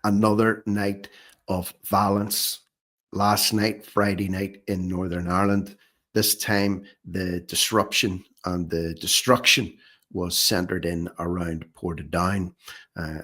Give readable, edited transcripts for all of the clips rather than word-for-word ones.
Another night of violence last night, Friday night in Northern Ireland. This time the disruption and the destruction was centred in around Portadown.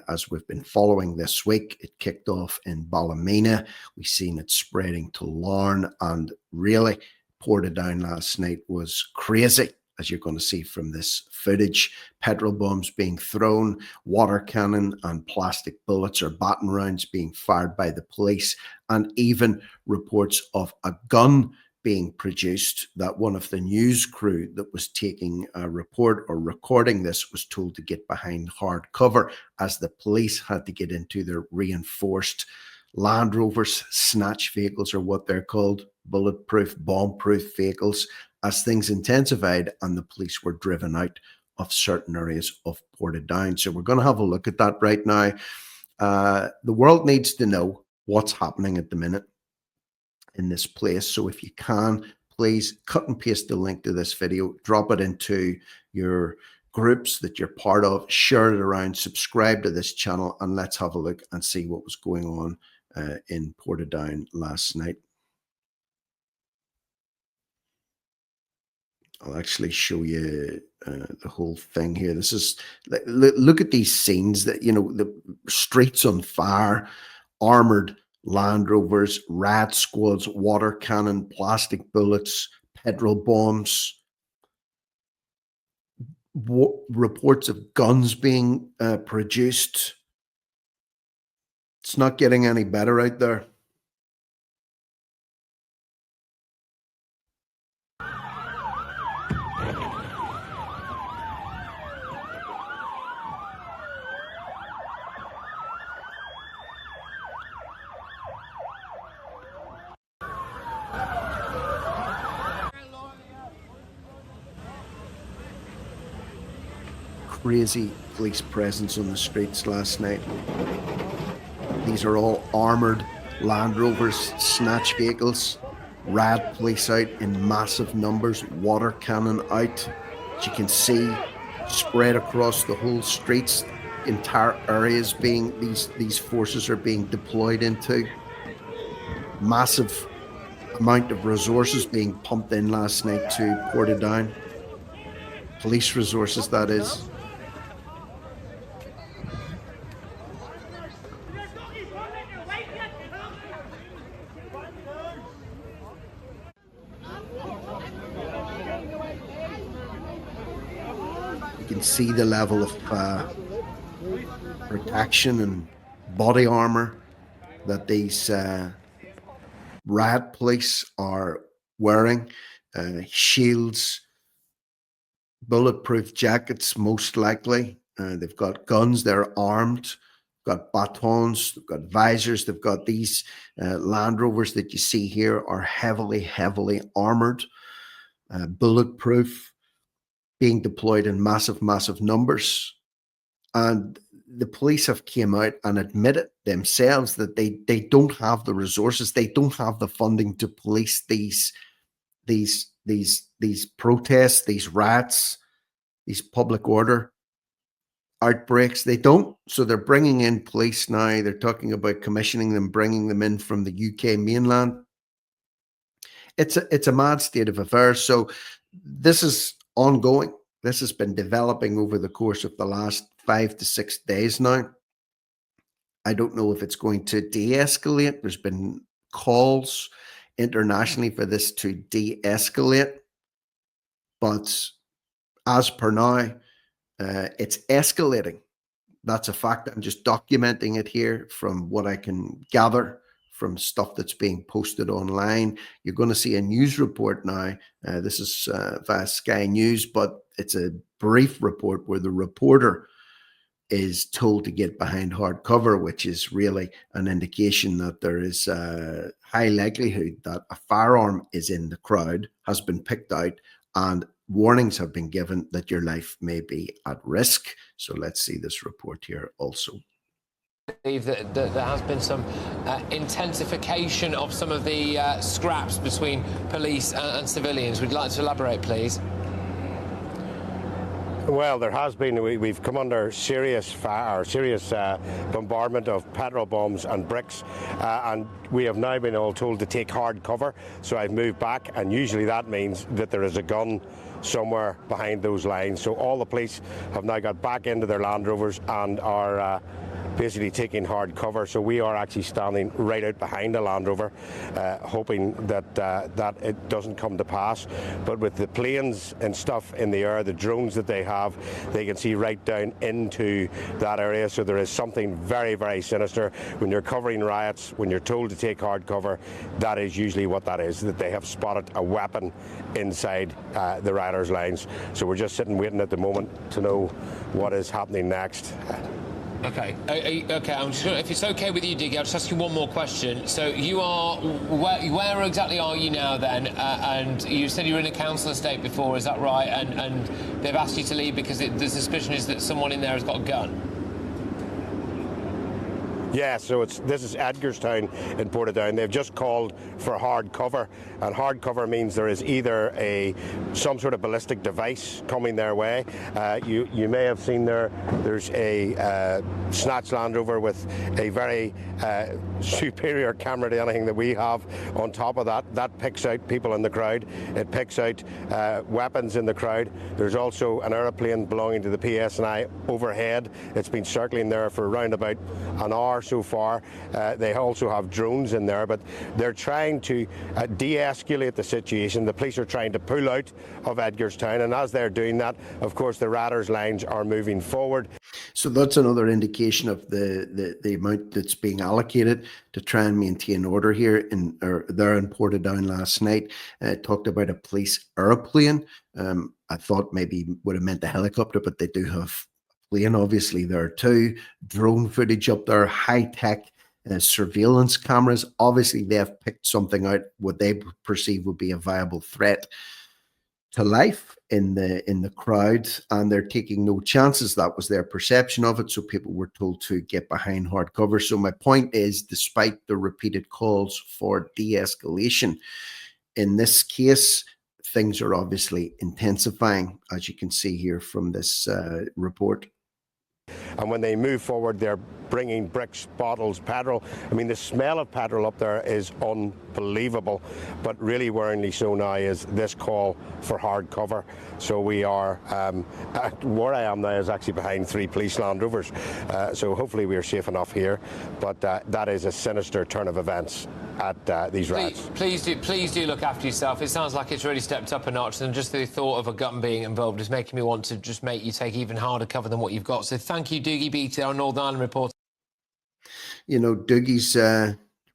As we've been following this week, it kicked off in Ballymena. We've seen it spreading to Larne, and really Portadown last night was crazy, as you're going to see from this footage. Petrol bombs being thrown, water cannon and plastic bullets or baton rounds being fired by the police, and even reports of a gun being produced that one of the news crew that was taking a report or recording this was told to get behind hard cover, as the police had to get into their reinforced Land Rovers. Snatch vehicles are what they're called, bulletproof, bomb-proof vehicles, as things intensified and the police were driven out of certain areas of Portadown. So we're going to have a look at that right now. The world needs to know what's happening at the minute in this place. So if you can, please cut and paste the link to this video, drop it into your groups that you're part of, share it around, subscribe to this channel, and let's have a look and see what was going on in Portadown last night. I'll actually show you the whole thing here. This is, look at these scenes, that, you know, the streets on fire, armored Land Rovers, riot squads, water cannon, plastic bullets, petrol bombs, reports of guns being produced. It's not getting any better out there. Crazy police presence on the streets last night. These are all armoured Land Rovers, snatch vehicles, riot police out in massive numbers, water cannon out. As you can see, spread across the whole streets, entire areas being, these forces are being deployed into. Massive amount of resources being pumped in last night to Portadown. Police resources, that is. You can see the level of protection and body armor that these riot police are wearing. Shields, bulletproof jackets, most likely. They've got guns, they're armed, got batons, they've got visors. They've got these Land Rovers that you see here are heavily armored, bulletproof, being deployed in massive numbers. And the police have came out and admitted themselves that they don't have the resources, they don't have the funding to police these protests, these riots, these public order outbreaks. They don't. So they're bringing in police now. They're talking about commissioning them, bringing them in from the UK mainland. It's a mad state of affairs. So this is ongoing. This has been developing over the course of the last 5 to 6 days now. I don't know if it's going to de-escalate. There's been calls internationally for this to de-escalate, but as per now, it's escalating. That's a fact. I'm just documenting it here from what I can gather from stuff that's being posted online. You're going to see a news report now. This is via Sky News, but it's a brief report where the reporter is told to get behind hard cover, which is really an indication that there is a high likelihood that a firearm is in the crowd, has been picked out, and warnings have been given that your life may be at risk. So let's see this report here also. I believe that there has been some intensification of some of the scraps between police and civilians. Would you like to elaborate, please? Well, there has been. We've come under serious fire, serious bombardment of petrol bombs and bricks, and we have now been all told to take hard cover. So I've moved back, and usually that means that there is a gun somewhere behind those lines. So all the police have now got back into their Land Rovers and are basically taking hard cover. So we are actually standing right out behind a Land Rover, hoping that that it doesn't come to pass. But with the planes and stuff in the air, the drones that they have, they can see right down into that area. So there is something very, very sinister. When you're covering riots, when you're told to take hard cover, that is usually what that is, that they have spotted a weapon inside the rioters' lines. So we're just sitting waiting at the moment to know what is happening next. Okay. Okay. I'm just gonna, if it's okay with you, Diggy, I'll just ask you one more question. So you are where exactly are you now then? And you said you were in a council estate before. Is that right? And they've asked you to leave because the suspicion is that someone in there has got a gun. Yeah, so this is Edgarstown in Portadown. They've just called for hard cover, and hard cover means there is either some sort of ballistic device coming their way. You may have seen there's a snatch Land Rover with a very superior camera to anything that we have on top of that. That picks out people in the crowd. It picks out weapons in the crowd. There's also an aeroplane belonging to the PSNI overhead. It's been circling there for around about an hour so far. They also have drones in there, but they're trying to de-escalate the situation. The police are trying to pull out of Edgarstown, and as they're doing that, of course, the rioters' lines are moving forward. So that's another indication of the amount that's being allocated to try and maintain order here there in Portadown last night. Talked about a police aeroplane. I thought maybe would have meant a helicopter, but they do have plane obviously there too. Drone footage up there, high-tech surveillance cameras. Obviously they have picked something out what they perceive would be a viable threat to life in the crowd, and they're taking no chances. That was their perception of it, so people were told to get behind hard cover. So my point is, despite the repeated calls for de-escalation, in this case things are obviously intensifying, as you can see here from this report. And when they move forward, they're bringing bricks, bottles, petrol. I mean, the smell of petrol up there is unbelievable. But really worryingly so now is this call for hard cover. So we are, where I am now is actually behind 3 police Land Rovers. So hopefully we're safe enough here. But that is a sinister turn of events at these riots. Please do look after yourself. It sounds like it's really stepped up a notch, and just the thought of a gun being involved is making me want to just make you take even harder cover than what you've got. So thank you, Dougie Beattie, our Northern Ireland reporter. You know, Dougie's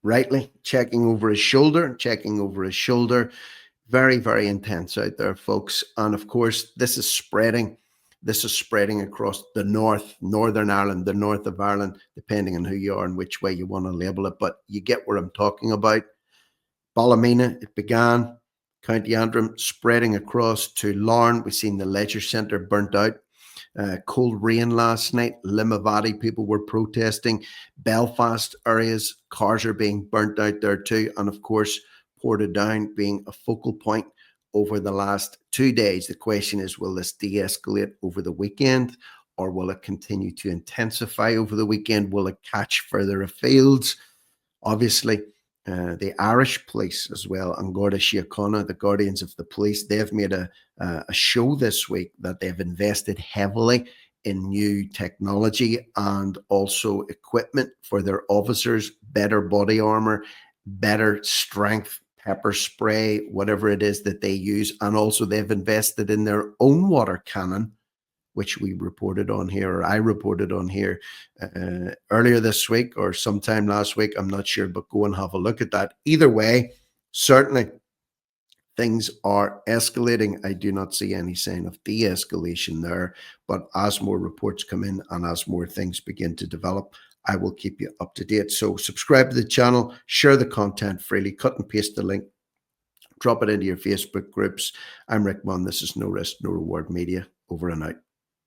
rightly checking over his shoulder. Very, very intense out there, folks. And of course, this is spreading across the Northern Ireland, the north of Ireland, depending on who you are and which way you want to label it. But you get what I'm talking about. Ballymena, it began, County Antrim, spreading across to Larne. We've seen the leisure centre burnt out. Cold rain last night. Limavady, people were protesting. Belfast areas, cars are being burnt out there too. And of course, Portadown being a focal point over the last 2 days. The question is, will this de-escalate over the weekend, or will it continue to intensify over the weekend? Will it catch further afields? Obviously, the Irish police as well, and Garda Síochána, the Guardians of the Police, they've made a show this week that they've invested heavily in new technology and also equipment for their officers, better body armor, better strength, pepper spray, whatever it is that they use. And also they've invested in their own water cannon, which we reported on here, or I reported on here earlier this week or sometime last week. I'm not sure, but go and have a look at that. Either way, certainly things are escalating. I do not see any sign of de-escalation there, but as more reports come in and as more things begin to develop, I will keep you up to date. So subscribe to the channel, share the content freely, cut and paste the link, drop it into your Facebook groups. I'm Rick Munn. This is No Risk, No Reward Media. Over and out.